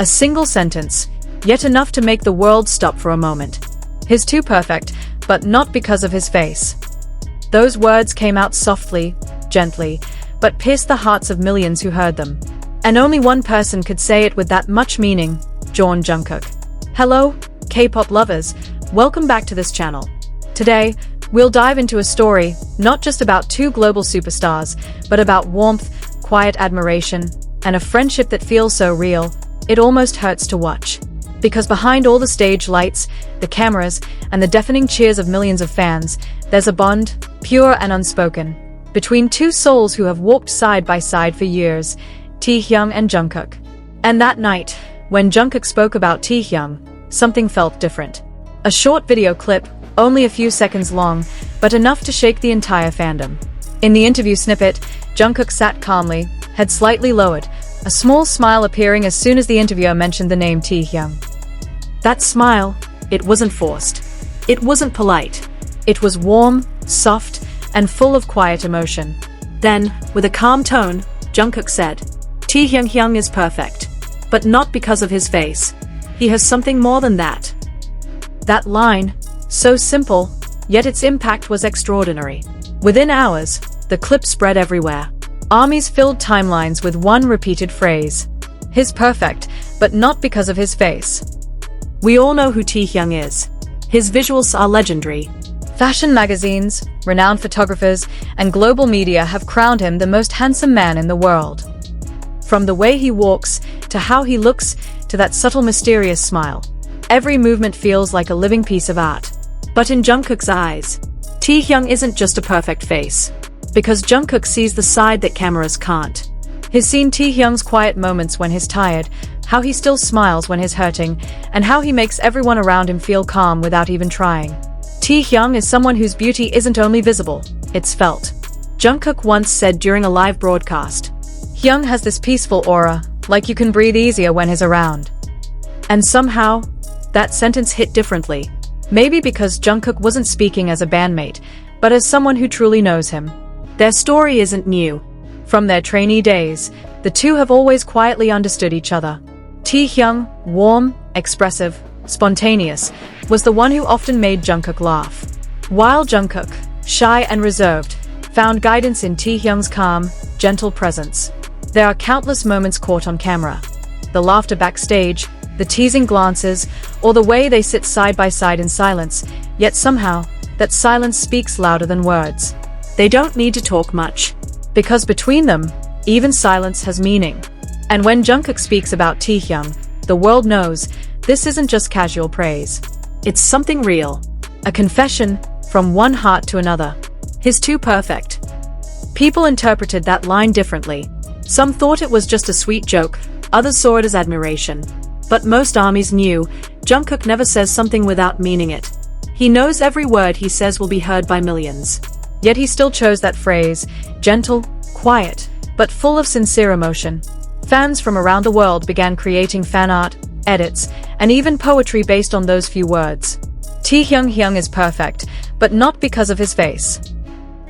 A single sentence, yet enough to make the world stop for a moment. He's too perfect, but not because of his face. Those words came out softly, gently, but pierced the hearts of millions who heard them. And only one person could say it with that much meaning, Jungkook. Hello, K-pop lovers, welcome back to this channel. Today, we'll dive into a story, not just about two global superstars, but about warmth, quiet admiration, and a friendship that feels so real, it almost hurts to watch. Because behind all the stage lights, the cameras, and the deafening cheers of millions of fans, there's a bond, pure and unspoken, between two souls who have walked side by side for years, Taehyung and Jungkook. And that night, when Jungkook spoke about Taehyung, something felt different. A short video clip, only a few seconds long, but enough to shake the entire fandom. In the interview snippet, Jungkook sat calmly, head slightly lowered, a small smile appearing as soon as the interviewer mentioned the name Taehyung. That smile, it wasn't forced. It wasn't polite. It was warm, soft, and full of quiet emotion. Then, with a calm tone, Jungkook said, Taehyung is perfect. But not because of his face. He has something more than that. That line, so simple, yet its impact was extraordinary. Within hours, the clip spread everywhere. Armies filled timelines with one repeated phrase. He's perfect, but not because of his face. We all know who Taehyung is. His visuals are legendary. Fashion magazines, renowned photographers, and global media have crowned him the most handsome man in the world. From the way he walks, to how he looks, to that subtle mysterious smile. Every movement feels like a living piece of art. But in Jungkook's eyes, Taehyung isn't just a perfect face. Because Jungkook sees the side that cameras can't. He's seen Taehyung's quiet moments when he's tired, how he still smiles when he's hurting, and how he makes everyone around him feel calm without even trying. Taehyung is someone whose beauty isn't only visible, it's felt. Jungkook once said during a live broadcast, Hyung has this peaceful aura, like you can breathe easier when he's around. And somehow, that sentence hit differently. Maybe because Jungkook wasn't speaking as a bandmate, but as someone who truly knows him. Their story isn't new. From their trainee days, the two have always quietly understood each other. Taehyung, warm, expressive, spontaneous, was the one who often made Jungkook laugh. While Jungkook, shy and reserved, found guidance in Taehyung's calm, gentle presence. There are countless moments caught on camera. The laughter backstage, the teasing glances, or the way they sit side by side in silence, yet somehow, that silence speaks louder than words. They don't need to talk much. Because between them, even silence has meaning. And when Jungkook speaks about Taehyung, the world knows, this isn't just casual praise. It's something real. A confession, from one heart to another. He's too perfect. People interpreted that line differently. Some thought it was just a sweet joke, others saw it as admiration. But most armies knew, Jungkook never says something without meaning it. He knows every word he says will be heard by millions. Yet he still chose that phrase, gentle, quiet, but full of sincere emotion. Fans from around the world began creating fan art, edits, and even poetry based on those few words. Taehyung is perfect, but not because of his face.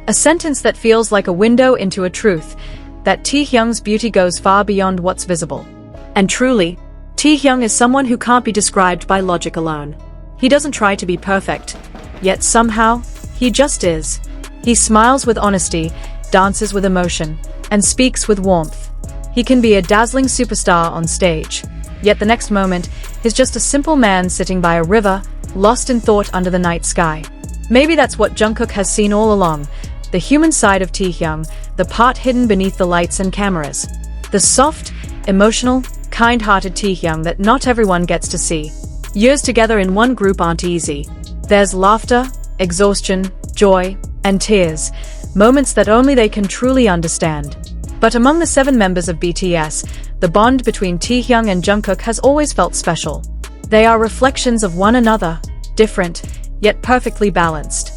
A sentence that feels like a window into a truth, that Taehyung's beauty goes far beyond what's visible. And truly, Taehyung is someone who can't be described by logic alone. He doesn't try to be perfect, yet somehow, he just is. He smiles with honesty, dances with emotion, and speaks with warmth. He can be a dazzling superstar on stage, yet the next moment, he's just a simple man sitting by a river, lost in thought under the night sky. Maybe that's what Jungkook has seen all along, the human side of Taehyung, the part hidden beneath the lights and cameras. The soft, emotional, kind-hearted Taehyung that not everyone gets to see. Years together in one group aren't easy. There's laughter, exhaustion, joy, and tears, moments that only they can truly understand. But among the 7 members of BTS, the bond between Taehyung and Jungkook has always felt special. They are reflections of one another, different, yet perfectly balanced.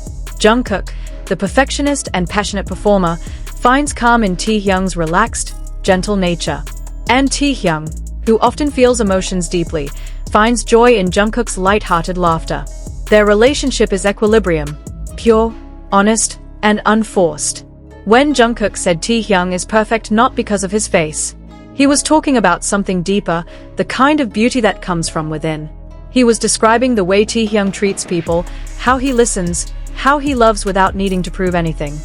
Jungkook, the perfectionist and passionate performer, finds calm in Taehyung's relaxed, gentle nature. And Taehyung, who often feels emotions deeply, finds joy in Jungkook's light-hearted laughter. Their relationship is equilibrium, pure, honest, and unforced. When Jungkook said Taehyung is perfect not because of his face, He was talking about something deeper, the kind of beauty that comes from within. He was describing the way Taehyung treats people, how he listens, how he loves without needing to prove anything.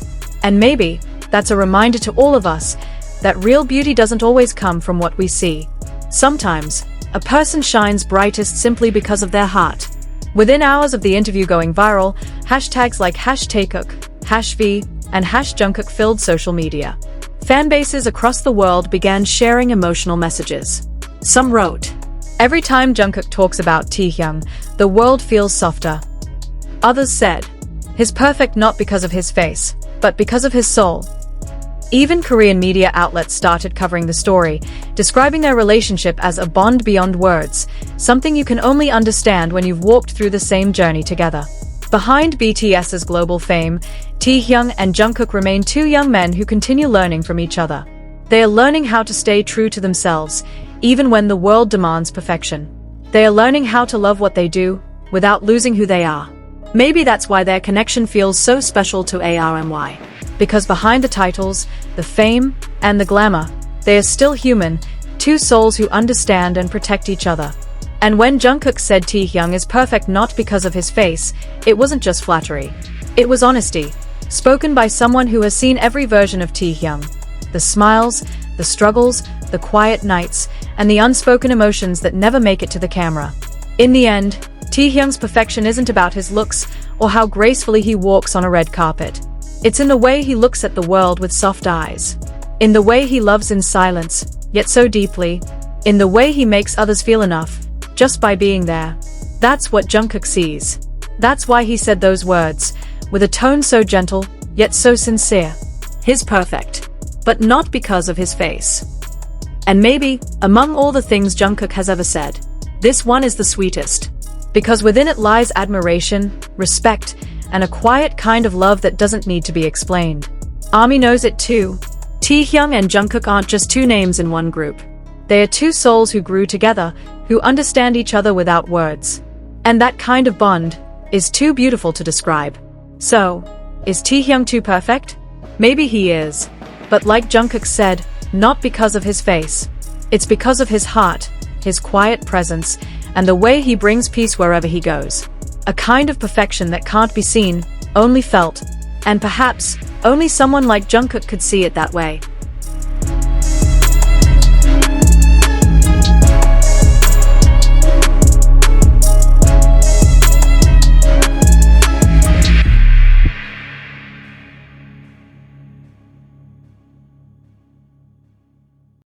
And maybe that's a reminder to all of us that real beauty doesn't always come from what we see. Sometimes, a person shines brightest simply because of their heart. Within hours of the interview going viral, hashtags like #Taekook, #V, and #Jungkook filled social media. Fanbases across the world began sharing emotional messages. Some wrote, "Every time Jungkook talks about Taehyung, the world feels softer." Others said, "He's perfect not because of his face, but because of his soul." Even Korean media outlets started covering the story, describing their relationship as a bond beyond words, something you can only understand when you've walked through the same journey together. Behind BTS's global fame, Taehyung and Jungkook remain two young men who continue learning from each other. They are learning how to stay true to themselves, even when the world demands perfection. They are learning how to love what they do, without losing who they are. Maybe that's why their connection feels so special to ARMY. Because behind the titles, the fame, and the glamour, they are still human, two souls who understand and protect each other. And when Jungkook said Taehyung is perfect not because of his face, it wasn't just flattery. It was honesty, spoken by someone who has seen every version of Taehyung. The smiles, the struggles, the quiet nights, and the unspoken emotions that never make it to the camera. In the end, Taehyung's perfection isn't about his looks or how gracefully he walks on a red carpet. It's in the way he looks at the world with soft eyes. In the way he loves in silence, yet so deeply. In the way he makes others feel enough, just by being there. That's what Jungkook sees. That's why he said those words, with a tone so gentle, yet so sincere. He's perfect. But not because of his face. And maybe, among all the things Jungkook has ever said, this one is the sweetest. Because within it lies admiration, respect, and a quiet kind of love that doesn't need to be explained. ARMY knows it too. Taehyung and Jungkook aren't just two names in one group. They are two souls who grew together, who understand each other without words. And that kind of bond is too beautiful to describe. So, is Taehyung too perfect? Maybe he is. But like Jungkook said, not because of his face. It's because of his heart, his quiet presence, and the way he brings peace wherever he goes. A kind of perfection that can't be seen, only felt. And perhaps, only someone like Jungkook could see it that way.